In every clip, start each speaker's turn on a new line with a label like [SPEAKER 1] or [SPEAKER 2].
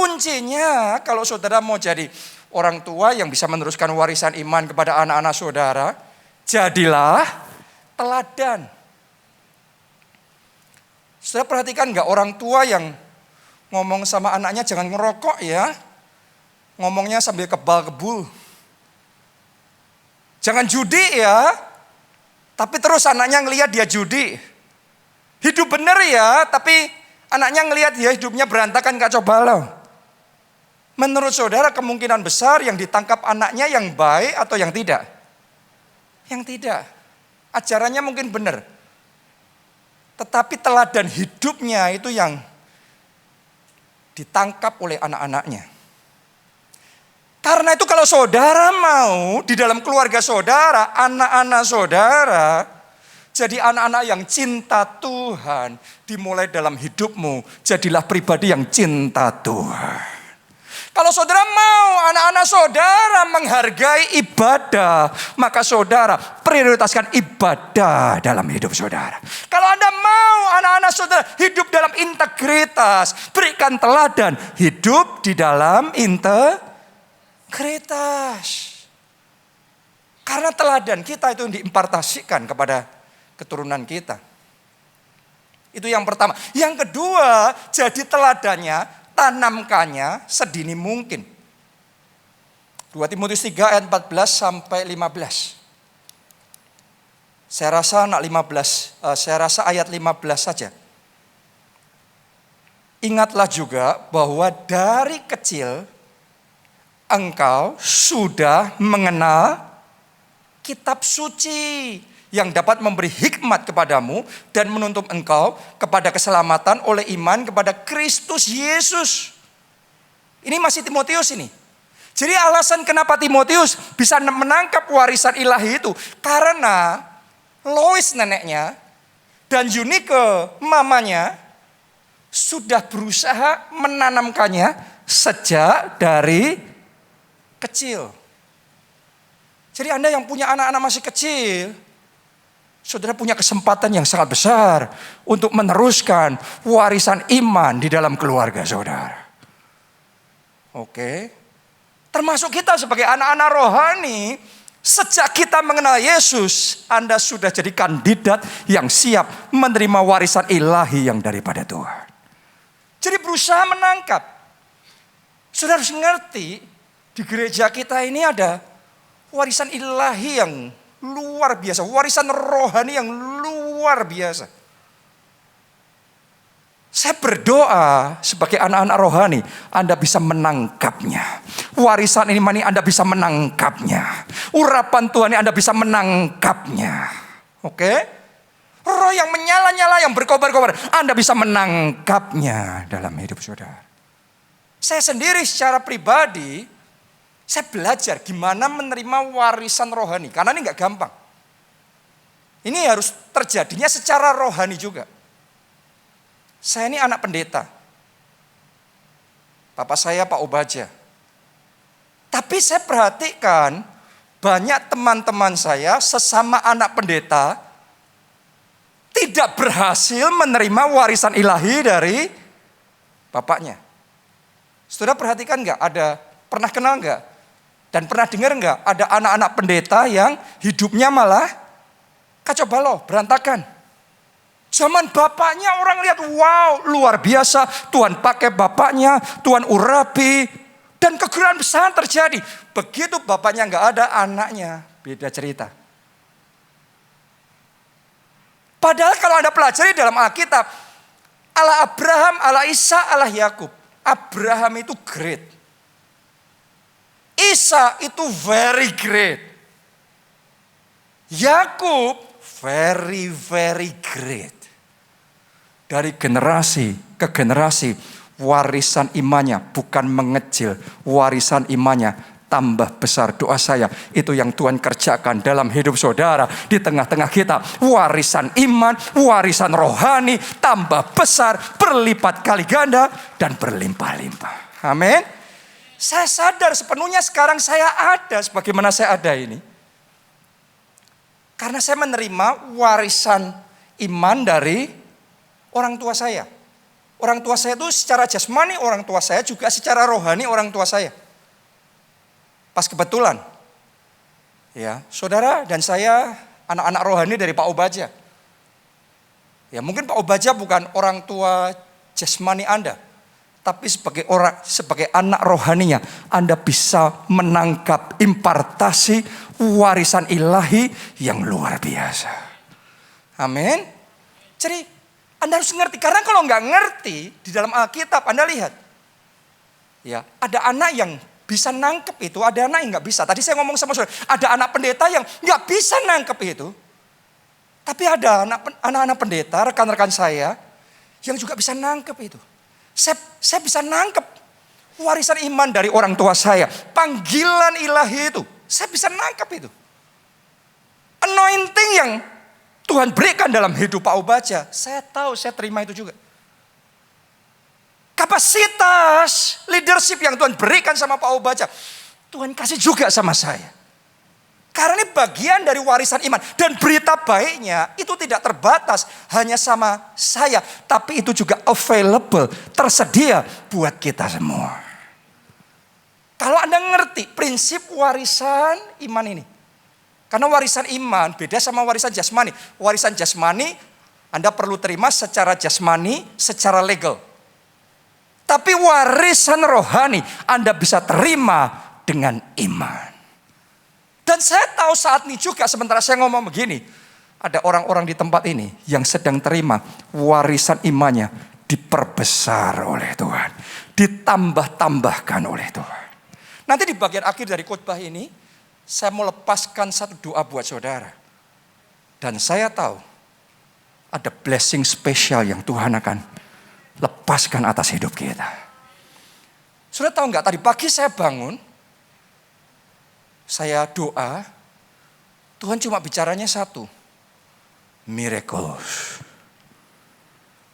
[SPEAKER 1] Kuncinya kalau saudara mau jadi orang tua yang bisa meneruskan warisan iman kepada anak-anak saudara, jadilah teladan. Saudara perhatikan enggak orang tua yang ngomong sama anaknya jangan ngerokok ya. Ngomongnya sambil kebal-kebul. Jangan judi ya. Tapi terus anaknya ngelihat dia judi. Hidup benar ya, tapi anaknya ngelihat dia hidupnya berantakan kacau balau. Menurut saudara kemungkinan besar yang ditangkap anaknya yang baik atau yang tidak? Yang tidak. Ajarannya mungkin benar. Tetapi teladan hidupnya itu yang ditangkap oleh anak-anaknya. Karena itu kalau saudara mau di dalam keluarga saudara, anak-anak saudara jadi anak-anak yang cinta Tuhan, dimulai dalam hidupmu, jadilah pribadi yang cinta Tuhan. Kalau saudara mau anak-anak saudara menghargai ibadah, maka saudara prioritaskan ibadah dalam hidup saudara. Kalau Anda mau anak-anak saudara hidup dalam integritas, berikan teladan hidup di dalam integritas. Karena teladan kita itu diimpartasikan kepada keturunan kita. Itu yang pertama. Yang kedua, jadi teladannya, tanamkannya sedini mungkin. 2 Timotius 3 ayat 14 sampai 15. Saya rasa ayat 15 saja. Ingatlah juga bahwa dari kecil engkau sudah mengenal kitab suci yang dapat memberi hikmat kepadamu dan menuntun engkau kepada keselamatan oleh iman kepada Kristus Yesus. Ini masih Timotius ini. Jadi alasan kenapa Timotius bisa menangkap warisan ilahi itu karena Lois neneknya dan Eunike mamanya sudah berusaha menanamkannya sejak dari kecil. Jadi Anda yang punya anak-anak masih kecil, saudara punya kesempatan yang sangat besar untuk meneruskan warisan iman di dalam keluarga saudara. Oke. Termasuk kita sebagai anak-anak rohani, sejak kita mengenal Yesus, Anda sudah jadi kandidat yang siap menerima warisan ilahi yang daripada Tuhan. Jadi berusaha menangkap. Saudara harus ngerti, di gereja kita ini ada warisan ilahi yang luar biasa. Warisan rohani yang luar biasa. Saya berdoa sebagai anak-anak rohani, Anda bisa menangkapnya. Warisan ini Anda bisa menangkapnya. Urapan Tuhan ini Anda bisa menangkapnya. Oke? Roh yang menyala-nyala, yang berkobar-kobar, Anda bisa menangkapnya dalam hidup saudara. Saya sendiri secara pribadi, saya belajar gimana menerima warisan rohani. Karena ini gak gampang. Ini harus terjadinya secara rohani juga. Saya ini anak pendeta. Bapak saya Pak Obaja. Tapi saya perhatikan banyak teman-teman saya sesama anak pendeta tidak berhasil menerima warisan ilahi dari bapaknya. Saudara perhatikan gak? Pernah kenal gak? Dan pernah dengar nggak ada anak-anak pendeta yang hidupnya malah kacau balau, berantakan. Zaman bapaknya orang lihat, wow luar biasa, Tuhan pakai bapaknya, Tuhan urapi, dan kegerahan besar terjadi. Begitu bapaknya nggak ada, anaknya beda cerita. Padahal kalau Anda pelajari dalam Alkitab, Allah Abraham, Allah Ishak, Allah Yakub, Abraham itu great. Isa itu very great. Yakub very very great. Dari generasi ke generasi warisan imannya bukan mengecil, warisan imannya tambah besar. Doa saya itu yang Tuhan kerjakan dalam hidup saudara di tengah-tengah kita. Warisan iman, warisan rohani tambah besar, berlipat kali ganda dan berlimpah-limpah. Amin. Saya sadar sepenuhnya sekarang saya ada sebagaimana saya ada ini. Karena saya menerima warisan iman dari orang tua saya. Orang tua saya itu secara jasmani orang tua saya, juga secara rohani orang tua saya. Pas kebetulan, ya, saudara dan saya anak-anak rohani dari Pak Obaja. Ya, mungkin Pak Obaja bukan orang tua jasmani Anda, tapi sebagai anak rohaninya, Anda bisa menangkap impartasi warisan ilahi yang luar biasa. Amin. Jadi Anda harus ngerti, karena kalau nggak ngerti di dalam Alkitab, Anda lihat, ya, ada anak yang bisa nangkep itu, ada anak yang nggak bisa. Tadi saya ngomong sama saudara, ada anak pendeta yang nggak bisa nangkep itu, tapi ada anak-anak pendeta, rekan-rekan saya, yang juga bisa nangkep itu. Saya bisa nangkep warisan iman dari orang tua saya, panggilan ilahi itu, saya bisa nangkep itu. Anointing yang Tuhan berikan dalam hidup Pak Obaja, saya tahu, saya terima itu juga. Kapasitas leadership yang Tuhan berikan sama Pak Obaja, Tuhan kasih juga sama saya. Karena ini bagian dari warisan iman. Dan berita baiknya itu tidak terbatas hanya sama saya, tapi itu juga available, tersedia buat kita semua. Kalau Anda ngerti prinsip warisan iman ini, karena warisan iman beda sama warisan jasmani. Warisan jasmani Anda perlu terima secara jasmani, secara legal. Tapi warisan rohani Anda bisa terima dengan iman. Dan saya tahu saat ini juga, sementara saya ngomong begini, ada orang-orang di tempat ini yang sedang terima warisan imannya diperbesar oleh Tuhan. Ditambah-tambahkan oleh Tuhan. Nanti di bagian akhir dari khotbah ini, saya mau lepaskan satu doa buat saudara. Dan saya tahu ada blessing spesial yang Tuhan akan lepaskan atas hidup kita. Sudah tahu nggak, tadi pagi saya bangun, saya doa, Tuhan cuma bicaranya satu. Miracles.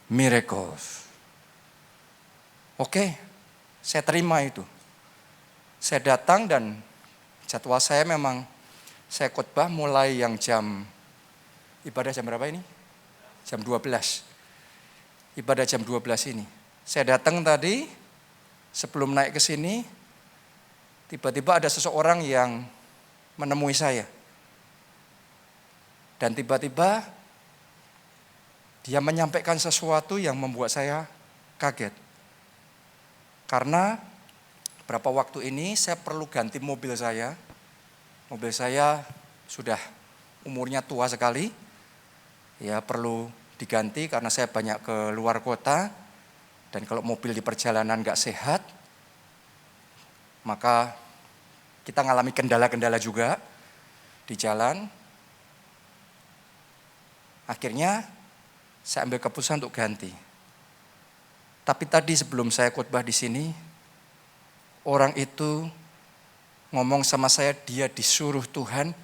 [SPEAKER 1] Miracles. Oke, saya terima itu. Saya datang dan jadwal saya memang, saya khotbah mulai yang ibadah jam berapa ini? Jam 12. Ibadah jam 12 ini. Saya datang tadi, sebelum naik ke sini, tiba-tiba ada seseorang yang menemui saya. Dan tiba-tiba dia menyampaikan sesuatu yang membuat saya kaget. Karena berapa waktu ini saya perlu ganti mobil saya. Mobil saya sudah umurnya tua sekali. Ya, perlu diganti karena saya banyak ke luar kota. Dan kalau mobil di perjalanan gak sehat, maka kita ngalami kendala-kendala juga di jalan. Akhirnya saya ambil keputusan untuk ganti. Tapi tadi sebelum saya khotbah di sini, orang itu ngomong sama saya, dia disuruh Tuhan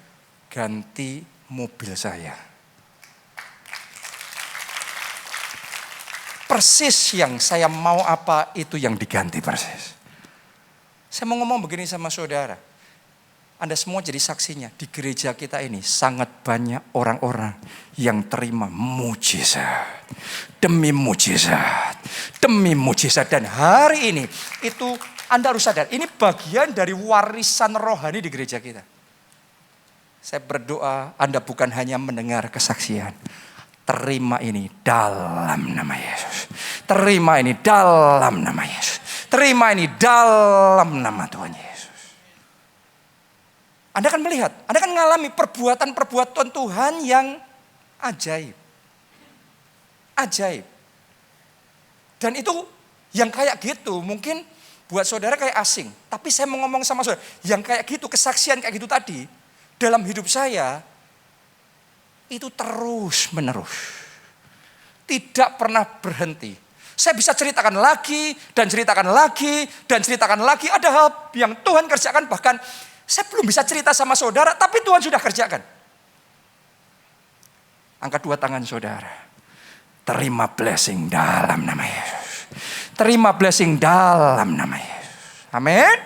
[SPEAKER 1] ganti mobil saya. Persis yang saya mau apa, itu yang diganti persis. Saya mau ngomong begini sama saudara. Anda semua jadi saksinya. Di gereja kita ini sangat banyak orang-orang yang terima mujizat. Demi mujizat. Demi mujizat. Dan hari ini itu Anda harus sadar. Ini bagian dari warisan rohani di gereja kita. Saya berdoa Anda bukan hanya mendengar kesaksian. Terima ini dalam nama Yesus. Terima ini dalam nama Yesus. Terima ini dalam nama Tuhan Yesus. Anda akan melihat, Anda akan mengalami perbuatan-perbuatan Tuhan yang ajaib. Ajaib. Dan itu yang kayak gitu mungkin buat saudara kayak asing. Tapi saya mau ngomong sama saudara, yang kayak gitu, kesaksian kayak gitu tadi, dalam hidup saya, itu terus menerus. Tidak pernah berhenti. Saya bisa ceritakan lagi, dan ceritakan lagi, dan ceritakan lagi. Ada hal yang Tuhan kerjakan, bahkan saya belum bisa cerita sama saudara, tapi Tuhan sudah kerjakan. Angkat dua tangan saudara. Terima blessing dalam nama Yesus. Terima blessing dalam nama Yesus. Amin.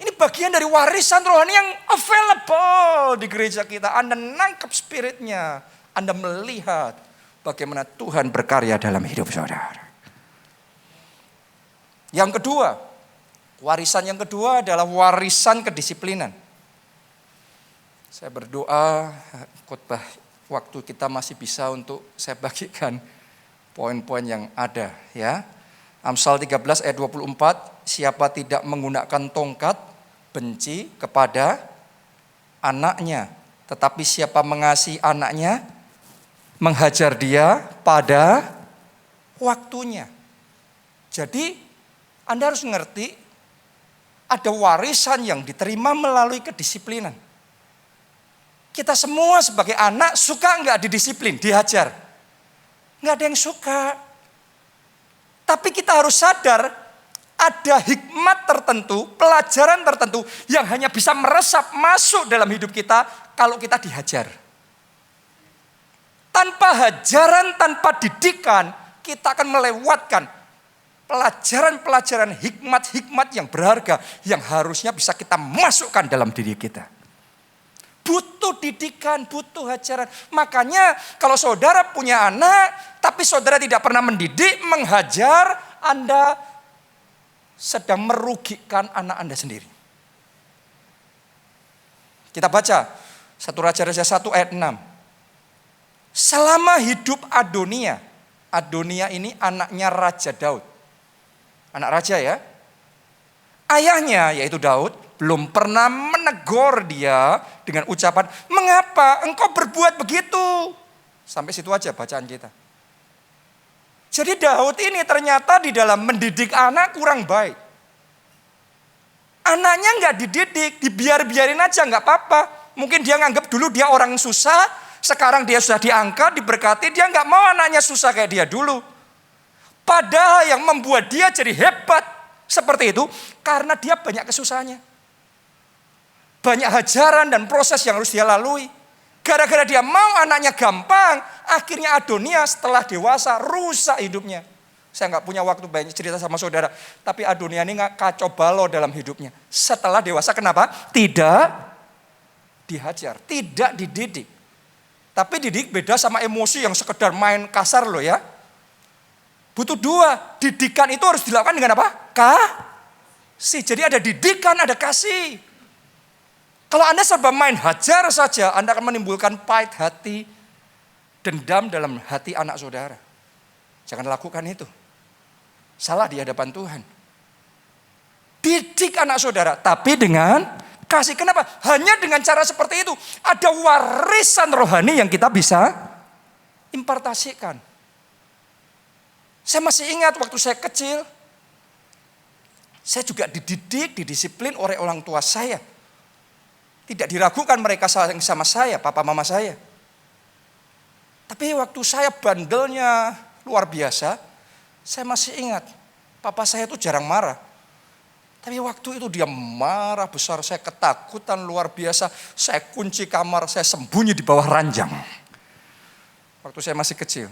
[SPEAKER 1] Ini bagian dari warisan rohani yang available di gereja kita. Anda nangkep spiritnya. Anda melihat bagaimana Tuhan berkarya dalam hidup saudara. Yang kedua, warisan yang kedua adalah warisan kedisiplinan. Saya berdoa khotbah waktu kita masih bisa untuk saya bagikan poin-poin yang ada ya. Amsal 13 ayat 24, siapa tidak menggunakan tongkat benci kepada anaknya, tetapi siapa mengasihi anaknya menghajar dia pada waktunya. Jadi Anda harus ngerti ada warisan yang diterima melalui kedisiplinan. Kita semua sebagai anak suka nggak didisiplin, dihajar? Nggak ada yang suka. Tapi kita harus sadar ada hikmat tertentu, pelajaran tertentu yang hanya bisa meresap masuk dalam hidup kita kalau kita dihajar. Tanpa hajaran, tanpa didikan, kita akan melewatkan pelajaran-pelajaran hikmat-hikmat yang berharga yang harusnya bisa kita masukkan dalam diri kita. Butuh didikan, butuh hajaran. Makanya kalau saudara punya anak, tapi saudara tidak pernah mendidik, menghajar, Anda sedang merugikan anak Anda sendiri. Kita baca 1 Raja-Raja 1 ayat 6. Selama hidup Adonia, Adonia ini anaknya Raja Daud. Anak raja ya. Ayahnya yaitu Daud belum pernah menegur dia dengan ucapan, mengapa engkau berbuat begitu? Sampai situ aja bacaan kita. Jadi Daud ini ternyata di dalam mendidik anak kurang baik. Anaknya nggak dididik, dibiarin aja nggak apa-apa. Mungkin dia nganggap dulu dia orang susah, sekarang dia sudah diangkat, diberkati, dia nggak mau anaknya susah kayak dia dulu. Padahal yang membuat dia jadi hebat seperti itu karena dia banyak kesusahannya. Banyak hajaran dan proses yang harus dia lalui. Gara-gara dia mau anaknya gampang, akhirnya Adonia setelah dewasa rusak hidupnya. Saya nggak punya waktu banyak cerita sama saudara, tapi Adonia ini nggak kacau balau dalam hidupnya. Setelah dewasa kenapa? Tidak dihajar, tidak dididik. Tapi didik beda sama emosi yang sekedar main kasar loh ya. Butuh dua, didikan itu harus dilakukan dengan apa? Kasih. Jadi ada didikan, ada kasih. Kalau Anda serba main hajar saja, Anda akan menimbulkan pahit hati, dendam dalam hati anak saudara. Jangan lakukan itu. Salah di hadapan Tuhan. Didik anak saudara, tapi dengan kasih. Kenapa? Hanya dengan cara seperti itu. Ada warisan rohani yang kita bisa impartasikan. Saya masih ingat waktu saya kecil, saya juga dididik, didisiplin oleh orang tua saya. Tidak diragukan mereka sayang sama saya, papa mama saya. Tapi waktu saya bandelnya luar biasa, saya masih ingat, papa saya itu jarang marah. Tapi waktu itu dia marah besar, saya ketakutan luar biasa. Saya kunci kamar, saya sembunyi di bawah ranjang. Waktu saya masih kecil.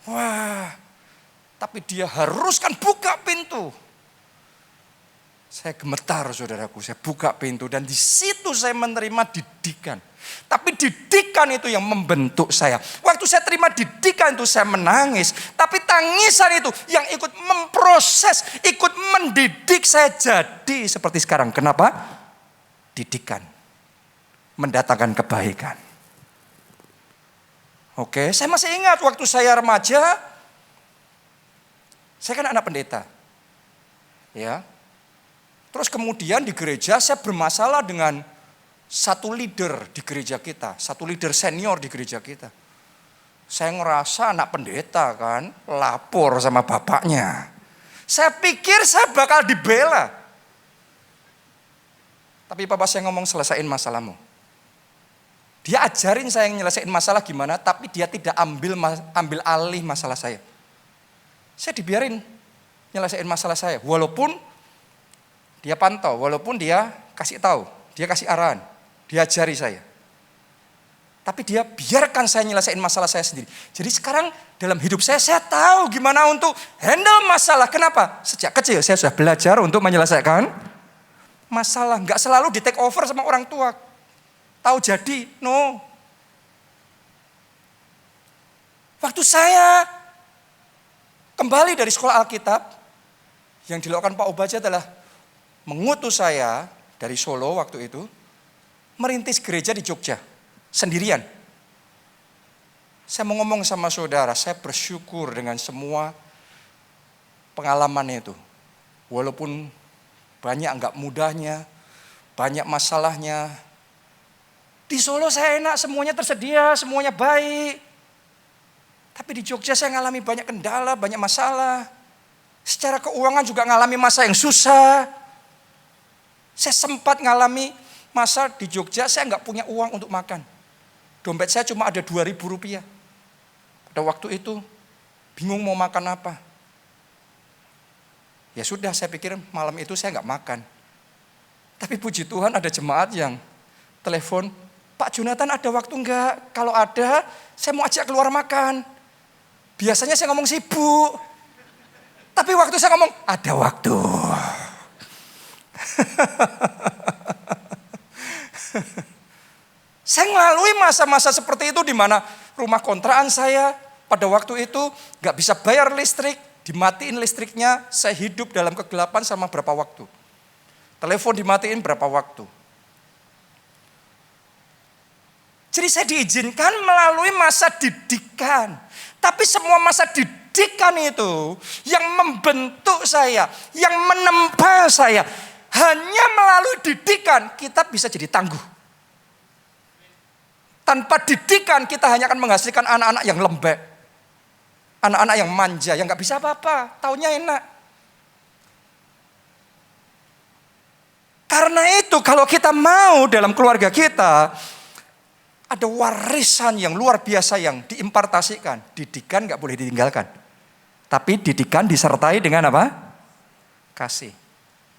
[SPEAKER 1] Wah, tapi dia haruskan buka pintu. Saya gemetar saudaraku, saya buka pintu dan di situ saya menerima didikan. Tapi didikan itu yang membentuk saya. Waktu saya terima didikan itu saya menangis. Tapi tangisan itu yang ikut memproses, ikut mendidik saya jadi seperti sekarang. Kenapa? Didikan. Mendatangkan kebaikan. Oke, saya masih ingat waktu saya remaja, saya kan anak pendeta. Ya. Terus kemudian di gereja saya bermasalah dengan satu leader di gereja kita, satu leader senior di gereja kita. Saya ngerasa anak pendeta kan, lapor sama bapaknya. Saya pikir saya bakal dibela. Tapi papa saya ngomong, selesaiin masalahmu. Dia ajarin saya nyelesain masalah gimana, tapi dia tidak ambil alih masalah saya. Saya dibiarin nyelesain masalah saya, walaupun dia pantau, walaupun dia kasih tahu, dia kasih arahan, dia ajari saya. Tapi dia biarkan saya nyelesain masalah saya sendiri. Jadi sekarang dalam hidup saya tahu gimana untuk handle masalah. Kenapa? Sejak kecil saya sudah belajar untuk menyelesaikan masalah. Nggak selalu di take over sama orang tua. Tahu jadi, no. Waktu saya kembali dari sekolah Alkitab, Yang dilakukan Pak Obaja adalah mengutus saya dari Solo waktu itu, merintis gereja di Jogja, sendirian. Saya mau ngomong sama saudara, saya bersyukur dengan semua pengalaman itu. Walaupun banyak enggak mudahnya, banyak masalahnya. Di Solo saya enak, semuanya tersedia, semuanya baik. Tapi di Jogja saya ngalami banyak kendala, banyak masalah. Secara keuangan juga ngalami masa yang susah. Saya sempat ngalami masa di Jogja saya nggak punya uang untuk makan. Dompet saya cuma ada 2.000 rupiah. Pada waktu itu bingung mau makan apa. Ya sudah, saya pikir malam itu saya nggak makan. Tapi puji Tuhan ada jemaat yang telepon, Pak Jonathan ada waktu enggak? Kalau ada, saya mau ajak keluar makan. Biasanya saya ngomong sibuk. Tapi waktu saya ngomong, ada waktu. Saya melalui masa-masa seperti itu di mana rumah kontrakan saya pada waktu itu enggak bisa bayar listrik, dimatiin listriknya, saya hidup dalam kegelapan sama berapa waktu. Telepon dimatiin berapa waktu. Jadi saya diizinkan melalui masa didikan. Tapi semua masa didikan itu yang membentuk saya, yang menempa saya. Hanya melalui didikan kita bisa jadi tangguh. Tanpa didikan kita hanya akan menghasilkan anak-anak yang lembek. Anak-anak yang manja, yang gak bisa apa-apa, taunya enak. Karena itu kalau kita mau dalam keluarga kita, ada warisan yang luar biasa yang diimpartasikan. Didikan gak boleh ditinggalkan. Tapi didikan disertai dengan apa? Kasih.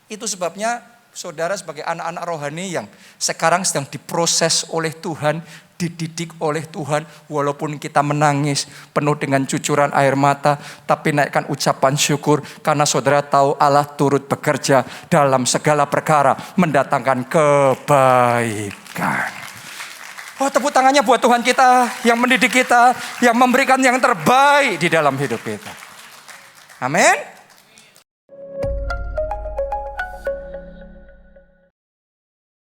[SPEAKER 1] Itu sebabnya saudara sebagai anak-anak rohani yang sekarang sedang diproses oleh Tuhan, dididik oleh Tuhan. Walaupun kita menangis penuh dengan cucuran air mata, tapi naikkan ucapan syukur. Karena saudara tahu Allah turut bekerja dalam segala perkara, mendatangkan kebaikan. Oh, tepuk tangannya buat Tuhan kita yang mendidik kita, yang memberikan yang terbaik di dalam hidup kita. Amin.